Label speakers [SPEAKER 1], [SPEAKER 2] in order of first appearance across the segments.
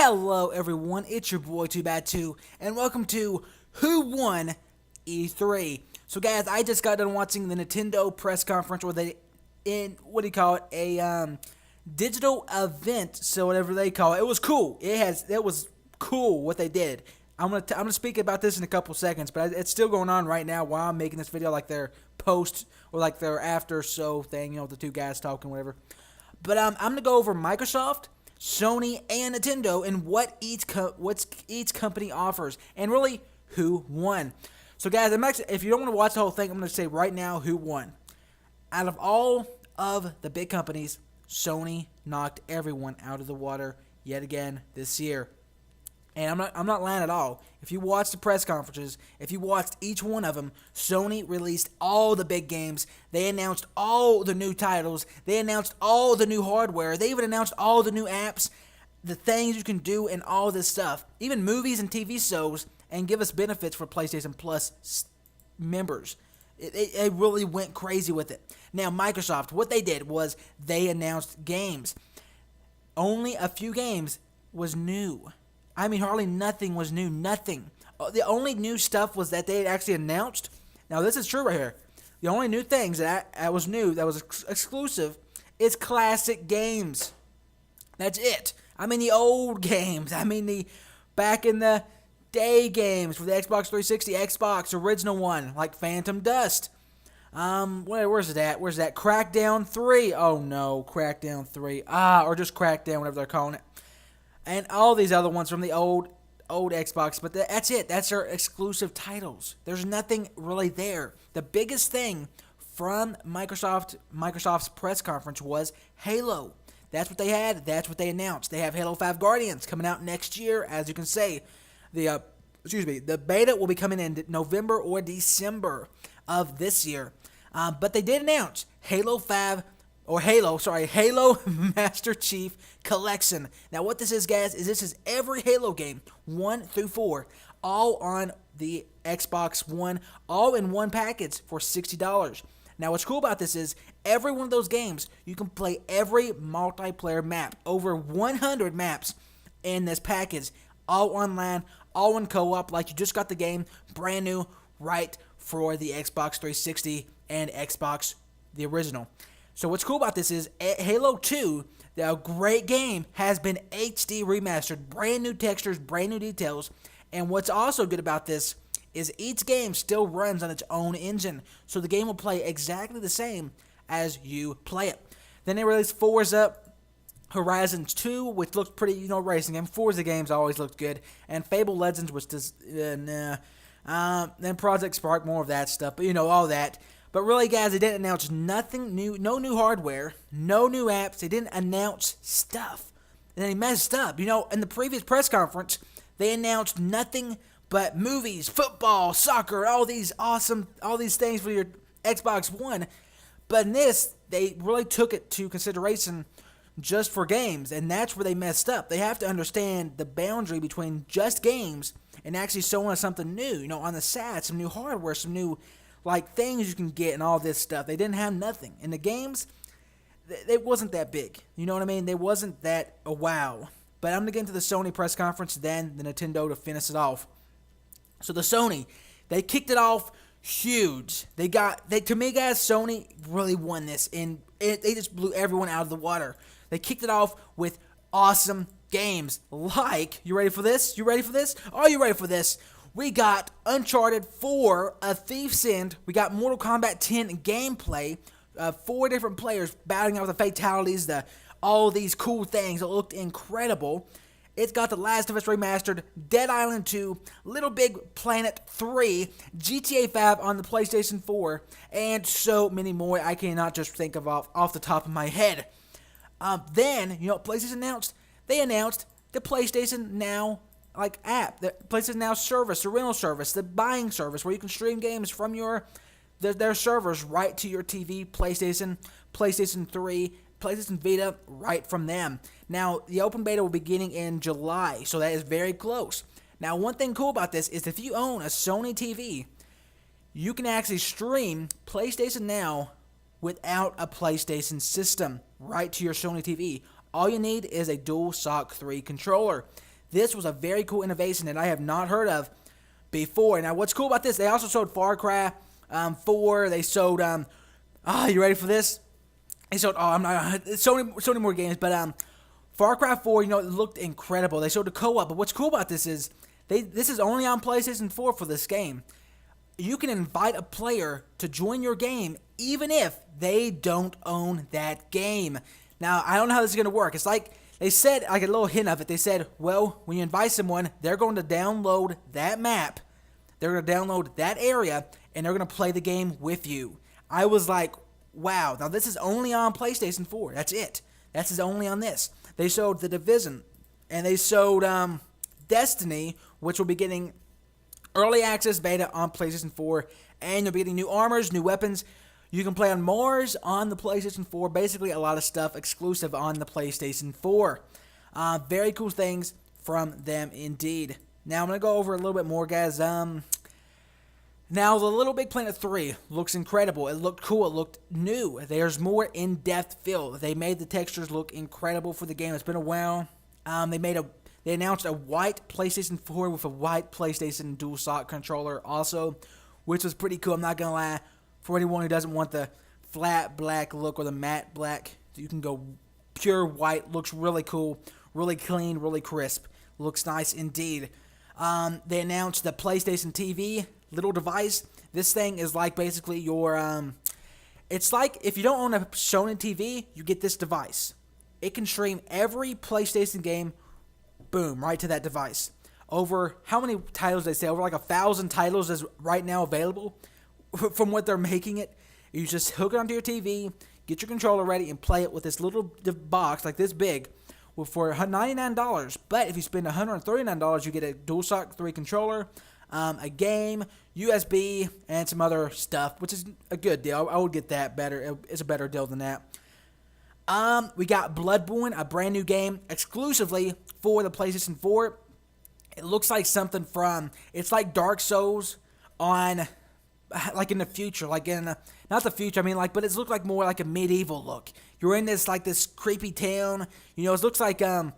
[SPEAKER 1] Hello everyone, it's your boy 2Bad2, and welcome to Who Won E3. So guys, I just got done watching the Nintendo press conference where they, a digital event, so whatever they call it. It was cool. It was cool what they did. I'm gonna speak about this in a couple seconds, but it's still going on right now while I'm making this video, like their post or like their after show thing, the two guys talking, whatever. But I'm gonna go over Microsoft, Sony, and Nintendo, and what each company offers, and really who won. So guys, if you don't want to watch the whole thing, I'm going to say right now who won. Out of all of the big companies, Sony knocked everyone out of the water yet again this year. And I'm not lying at all. If you watched the press conferences, if you watched each one of them, Sony released all the big games. They announced all the new titles. They announced all the new hardware. They even announced all the new apps, the things you can do, and all this stuff. Even movies and TV shows, and give us benefits for PlayStation Plus members. They really went crazy with it. Now, Microsoft, what they did was they announced games. Only a few games was new. I mean, hardly nothing was new. Nothing. The only new stuff was that they had actually announced. Now, this is true right here. The only new things that was new, that was exclusive, is classic games. That's it. I mean, the old games. I mean, the back in the day games for the Xbox 360, Xbox original one, like Phantom Dust. Where's it at? Where's that? Crackdown 3. Oh, no. Crackdown 3. Or just Crackdown, whatever they're calling it. And all these other ones from the old Xbox, but that's it. That's their exclusive titles. There's nothing really there. The biggest thing from Microsoft's press conference was Halo. That's what they had. That's what they announced. They have Halo 5 Guardians coming out next year, as you can see. The beta will be coming in November or December of this year. But they did announce Halo Master Chief Collection. Now, what this is, guys, is this is every Halo game, 1 through 4, all on the Xbox One, all in one package for $60. Now, what's cool about this is every one of those games, you can play every multiplayer map, over 100 maps in this package, all online, all in co-op, like you just got the game, brand new, right for the Xbox 360 and Xbox, the original. So what's cool about this is Halo 2, the great game, has been HD remastered, brand new textures, brand new details, and what's also good about this is each game still runs on its own engine, so the game will play exactly the same as you play it. Then they released Forza Horizon 2, which looks pretty, racing game. Forza games always looked good, and Fable Legends, which does, then Project Spark, more of that stuff, but all that. But really, guys, they didn't announce nothing new, no new hardware, no new apps. They didn't announce stuff. And they messed up. In the previous press conference, they announced nothing but movies, football, soccer, all these things for your Xbox One. But in this, they really took it to consideration just for games, and that's where they messed up. They have to understand the boundary between just games and actually showing us something new, on the side, some new hardware, some new things you can get and all this stuff. They didn't have nothing. And the games, they wasn't that big. You know what I mean? They wasn't that a wow. But I'm going to get into the Sony press conference, then the Nintendo to finish it off. So the Sony, they kicked it off huge. To me, guys, Sony really won this, and they just blew everyone out of the water. They kicked it off with awesome games like, you ready for this? You ready for this? Are you ready for this? We got Uncharted 4, A Thief's End. We got Mortal Kombat 10 gameplay. 4 different players battling out the fatalities, all these cool things. It looked incredible. It's got The Last of Us Remastered, Dead Island 2, Little Big Planet 3, GTA 5 on the PlayStation 4, and so many more I cannot just think of off the top of my head. Then, PlayStation announced? They announced the PlayStation Now app, the PlayStation Now service, the rental service, the buying service, where you can stream games from their servers right to your TV, PlayStation 3, PlayStation Vita, right from them. Now, the open beta will be beginning in July, so that is very close. Now, one thing cool about this is if you own a Sony TV, you can actually stream PlayStation Now without a PlayStation system right to your Sony TV. All you need is a DualShock 3 controller. This was a very cool innovation that I have not heard of before. Now, what's cool about this, they also showed Far Cry 4. They showed, you ready for this? They showed, I'm not, so many more games, but Far Cry 4, it looked incredible. They showed the co-op, but what's cool about this is, this is only on PlayStation 4 for this game. You can invite a player to join your game even if they don't own that game. Now, I don't know how this is going to work. It's like, they said, like a little hint of it, they said, well, when you invite someone, they're going to download that map, they're going to download that area, and they're going to play the game with you. I was like, wow. Now, this is only on PlayStation 4. That's it. That's only on this. They showed The Division, and they showed Destiny, which will be getting early access beta on PlayStation 4, and you'll be getting new armors, new weapons. You can play on Mars on the PlayStation 4. Basically, a lot of stuff exclusive on the PlayStation 4. Very cool things from them indeed. Now, I'm going to go over a little bit more, guys. Now, the Little Big Planet 3 looks incredible. It looked cool. It looked new. There's more in-depth feel. They made the textures look incredible for the game. It's been a while. They announced a white PlayStation 4 with a white PlayStation DualShock controller also, which was pretty cool. I'm not going to lie. For anyone who doesn't want the flat black look or the matte black, you can go pure white. Looks really cool, really clean, really crisp. Looks nice indeed. They announced the PlayStation TV little device. This thing is like basically your, it's like if you don't own a Sony TV, you get this device. It can stream every PlayStation game, boom, right to that device. Over how many titles they say? Over like 1,000 titles is right now available. From what they're making it, you just hook it onto your TV, get your controller ready, and play it with this little box like this big for $99. But if you spend $139, you get a DualShock 3 controller, a game, USB, and some other stuff, which is a good deal. I would get that better. It's a better deal than that. We got Bloodborne, a brand new game exclusively for the PlayStation 4. It looks like something from, it's like Dark Souls on, like in the future, like in not the future, I mean like, but it looks like more like a medieval look. You're in this like this creepy town, it looks like I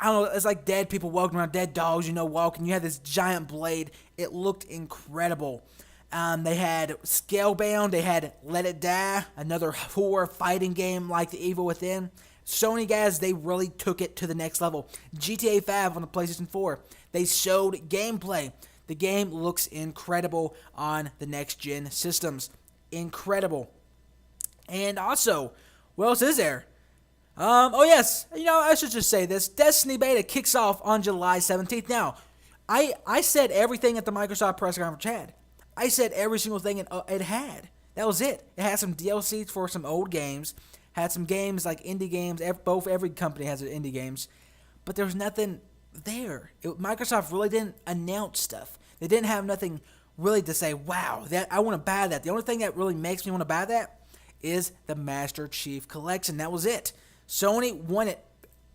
[SPEAKER 1] don't know, it's like dead people walking around, dead dogs, walking. You had this giant blade. It looked incredible. They had Scalebound, they had Let It Die, another horror fighting game like The Evil Within. Sony guys, they really took it to the next level. GTA 5 on the PlayStation 4. They showed gameplay. The game looks incredible on the next-gen systems. Incredible. And also, what else is there? Oh yes, I should just say this. Destiny beta kicks off on July 17th. Now, I said everything at the Microsoft press conference had. I said every single thing it had. That was it. It had some DLCs for some old games. Had some games like indie games. Every company has indie games. But there was nothing there. Microsoft really didn't announce stuff. They didn't have nothing really to say, wow, that I want to buy that. The only thing that really makes me want to buy that is the Master Chief Collection. That was it. Sony won it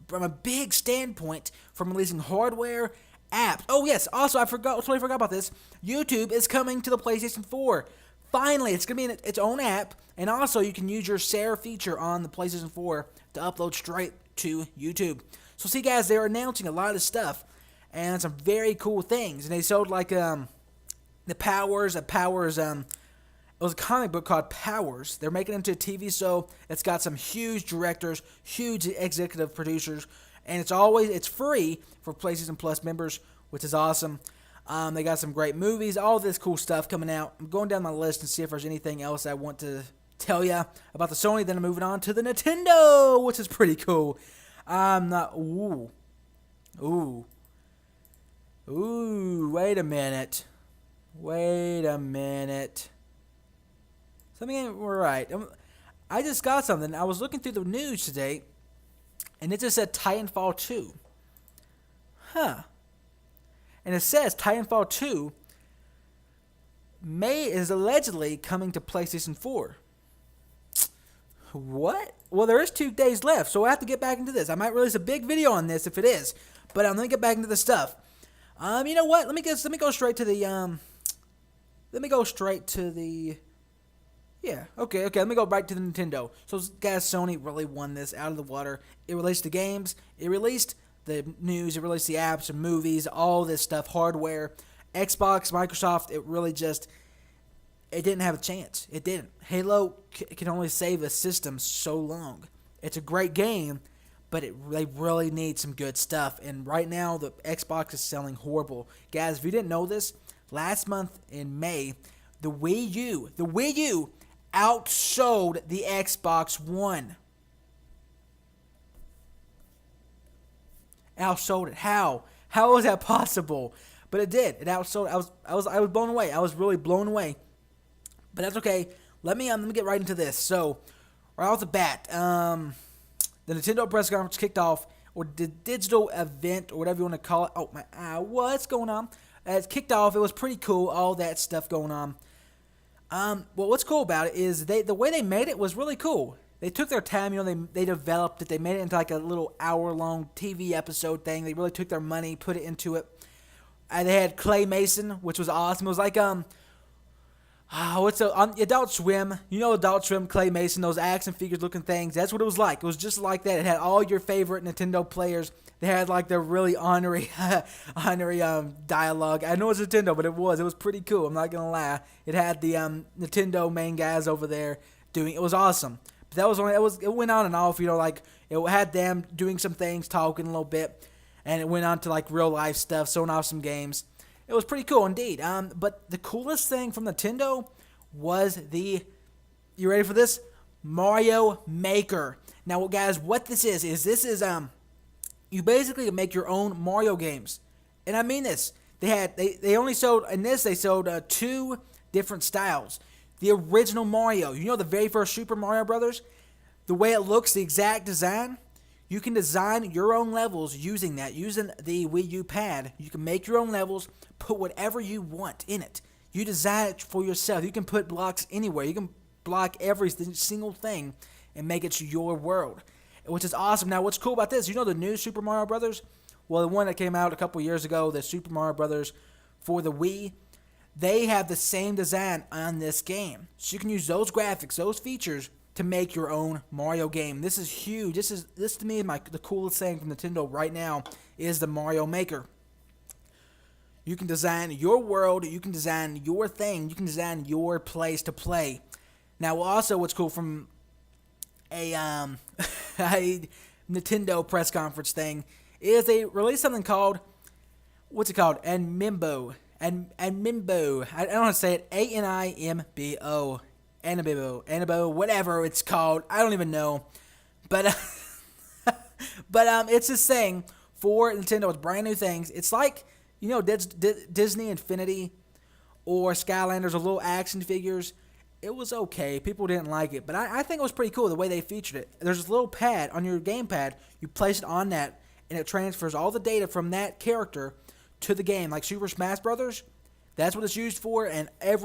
[SPEAKER 1] from a big standpoint from releasing hardware, apps. Oh yes, also I totally forgot about this. YouTube is coming to the PlayStation 4. Finally, it's going to be in its own app, and also you can use your share feature on the PlayStation 4 to upload straight to YouTube. So see guys, they're announcing a lot of stuff and some very cool things. And they showed like the Powers, it was a comic book called Powers. They're making it into a TV show. It's got some huge directors, huge executive producers, and it's free for PlayStation Plus members, which is awesome. They got some great movies, all this cool stuff coming out. I'm going down my list and see if there's anything else I want to tell you about the Sony. Then I'm moving on to the Nintendo, which is pretty cool. Ooh, wait a minute. Something ain't right. I just got something. I was looking through the news today, and it just said Titanfall 2. Huh. And it says Titanfall 2 is allegedly coming to PlayStation 4. What? Well, there is 2 days left, so I have to get back into this. I might release a big video on this if it is, but let me get back into the stuff. You know what? Let me go straight to the Yeah, okay, let me go back to the Nintendo. So, guys, Sony really won this out of the water. It released the games. It released the news, it released the apps and movies, all this stuff, hardware. Xbox, Microsoft, it really just, it didn't have a chance. It didn't. Halo can only save a system so long. It's a great game, but they really need some good stuff. And right now, the Xbox is selling horrible. Guys, if you didn't know this, last month in May, the Wii U outsold the Xbox One. Outsold it. How? How was that possible? But it did. It outsold. I was blown away. I was really blown away. But that's okay. Let me get right into this. So, right off the bat, the Nintendo press conference kicked off, or the digital event, or whatever you want to call it. Oh my eye, what's going on? It kicked off. It was pretty cool. All that stuff going on. Well, what's cool about it is the way they made it was really cool. They took their time, they developed it. They made it into like a little hour-long TV episode thing. They really took their money, put it into it. And they had Clay Mason, which was awesome. It was like on Adult Swim. You know Adult Swim, Clay Mason, those action figures looking things. That's what it was like. It was just like that. It had all your favorite Nintendo players. They had like their really honorary dialogue. I know it's Nintendo, but it was pretty cool. I'm not gonna lie. It had the Nintendo main guys over there doing. It was awesome. But that was only it went on and off. Like it had them doing some things, talking a little bit, and it went on to like real life stuff, showing off some games. It was pretty cool indeed. But the coolest thing from Nintendo was you ready for this? Mario Maker. Now, guys, what this is you basically make your own Mario games. And I mean this. They only sold, in this, they sold 2 different styles. The original Mario, the very first Super Mario Brothers, the way it looks, the exact design, you can design your own levels using that, using the Wii U pad. You can make your own levels, put whatever you want in it. You design it for yourself. You can put blocks anywhere. You can block every single thing and make it your world, which is awesome. Now, what's cool about this, the new Super Mario Brothers? Well, the one that came out a couple years ago, the Super Mario Brothers for the Wii, they have the same design on this game. So you can use those graphics, those features, to make your own Mario game. This is huge. This to me is the coolest thing from Nintendo right now is the Mario Maker. You can design your world, you can design your thing, you can design your place to play. Now, also what's cool from a Nintendo press conference thing is they released something called, what's it called? Animimbo. Animimbo. I don't want to say it. Animimbo. Animimbo, whatever it's called. I don't even know. But it's this thing for Nintendo. It's brand new things. It's like, Disney Infinity or Skylanders or little action figures. It was okay. People didn't like it. But I think it was pretty cool the way they featured it. There's this little pad on your gamepad. You place it on that, and it transfers all the data from that character to the game. Like Super Smash Brothers, that's what it's used for. And a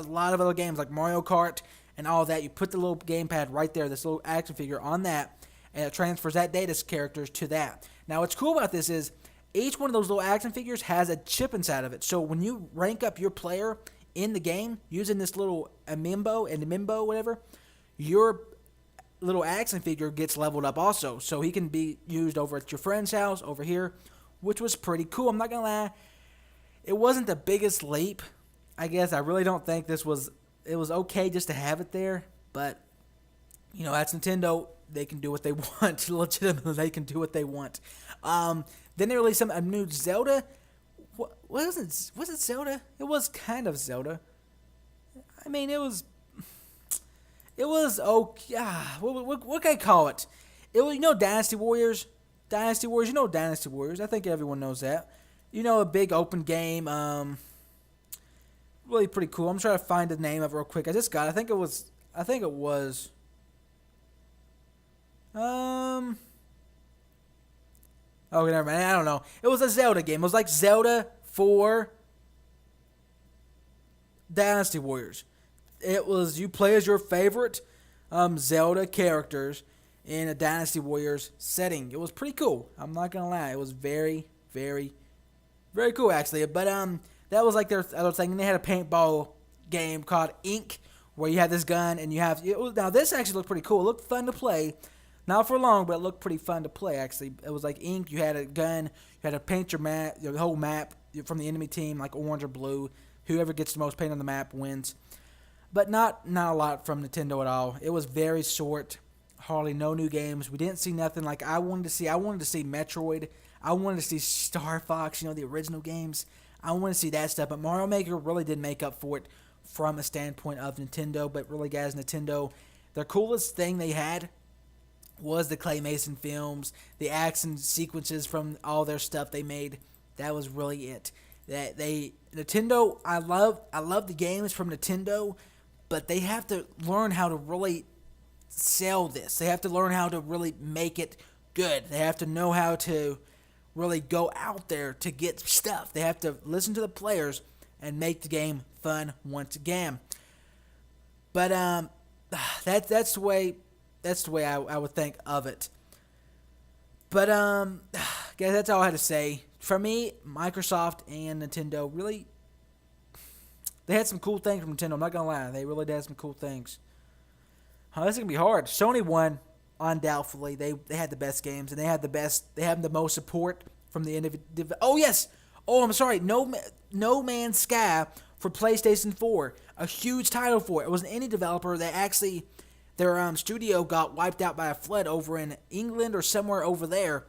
[SPEAKER 1] lot of other games like Mario Kart and all that, you put the little gamepad right there, this little action figure on that, and it transfers that data characters to that. Now, what's cool about this is each one of those little action figures has a chip inside of it. So when you rank up your player in the game using this little Animimbo, whatever, your little action figure gets leveled up also. So he can be used over at your friend's house, over here, which was pretty cool. I'm not going to lie. It wasn't the biggest leap. I guess I really don't think it was okay just to have it there. But, that's Nintendo. They can do what they want. Legitimately, they can do what they want. Then they released a new Zelda. What was it? Was it Zelda? It was kind of Zelda. I mean, it was okay. What can I call it? It was, Dynasty Warriors. Dynasty Warriors. Dynasty Warriors. I think everyone knows that. A big open game. Really pretty cool. I'm trying to find the name of it real quick. I just got it. I think it was. Okay, never mind. I don't know. It was a Zelda game. It was like Zelda for Dynasty Warriors. It was, you play as your favorite Zelda characters in a Dynasty Warriors setting. It was pretty cool. I'm not gonna lie. It was very, very, very cool actually. But that was like their other thing. And they had a paintball game called Ink, where you have this gun and you have. Now this actually looked pretty cool. It looked fun to play. Not for long, but it looked pretty fun to play, actually. It was like ink. You had a gun. You had to paint your map, your whole map from the enemy team, like orange or blue. Whoever gets the most paint on the map wins. But not a lot from Nintendo at all. It was very short. Hardly no new games. We didn't see nothing like I wanted to see. I wanted to see Metroid. I wanted to see Star Fox, the original games. I wanted to see that stuff. But Mario Maker really did make up for it from a standpoint of Nintendo. But really, guys, Nintendo, their coolest thing they had was the claymation films, the action sequences from all their stuff they made. That was really it. Nintendo, I love the games from Nintendo, but they have to learn how to really sell this. They have to learn how to really make it good. They have to know how to really go out there to get stuff. They have to listen to the players and make the game fun once again. But that's the way I would think of it. But guys, that's all I had to say. For me, Microsoft and Nintendo really, they had some cool things from Nintendo. I'm not gonna lie, they really did have some cool things. This is gonna be hard. Sony won undoubtedly. They had the best games, and they had the most support from the individual. Oh yes. Oh, I'm sorry. No Man's Sky for PlayStation 4. A huge title for it. It was an indie developer that actually their studio got wiped out by a flood over in England or somewhere over there,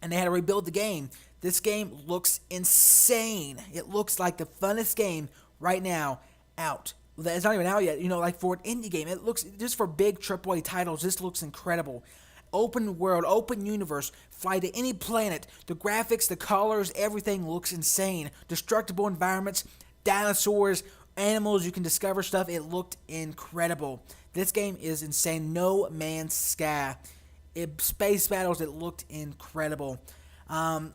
[SPEAKER 1] and they had to rebuild the game. This game looks insane. It looks like the funnest game right now out. It's not even out yet. Like for an indie game, it looks, just for big AAA titles, this looks incredible. Open world, open universe, fly to any planet. The graphics, the colors, everything looks insane. Destructible environments, dinosaurs, animals, you can discover stuff. It looked incredible. This game is insane. No Man's Sky. Space battles, it looked incredible. And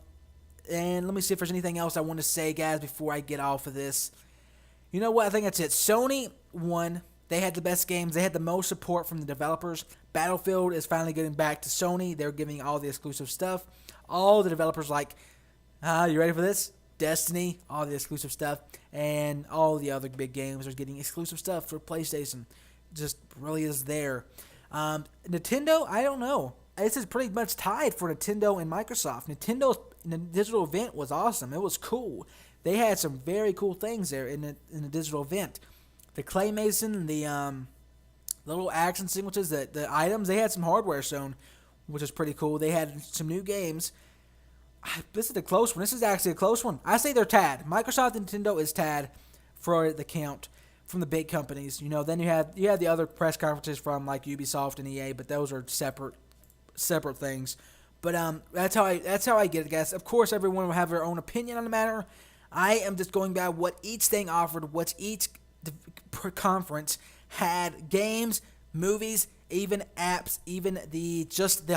[SPEAKER 1] let me see if there's anything else I want to say, guys, before I get off of this. You know what? I think that's it. Sony won. They had the best games. They had the most support from the developers. Battlefield is finally getting back to Sony. They're giving all the exclusive stuff. All the developers like, you ready for this? Destiny, all the exclusive stuff. And all the other big games are getting exclusive stuff for PlayStation. Just really is there. Nintendo, I don't know. This is pretty much tied for Nintendo and Microsoft. Nintendo's digital event was awesome. It was cool. They had some very cool things there in the digital event. The claymation, the little action sequences, the items. They had some hardware shown, which is pretty cool. They had some new games. This is a close one. This is actually a close one. I say they're tied. Microsoft and Nintendo is tied for the count from the big companies. Then you have the other press conferences from like Ubisoft and EA, but those are separate things. But that's how I get it, guys. Of course, everyone will have their own opinion on the matter. I am just going by what each thing offered, what each conference had: games, movies, even apps, even the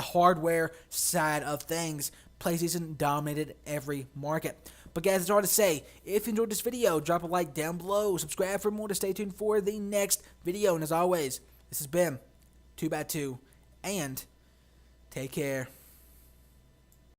[SPEAKER 1] hardware side of things. PlayStation dominated every market. But guys, it's hard to say. If you enjoyed this video, drop a like down below. Subscribe for more to stay tuned for the next video. And as always, this has been 2x2, and take care.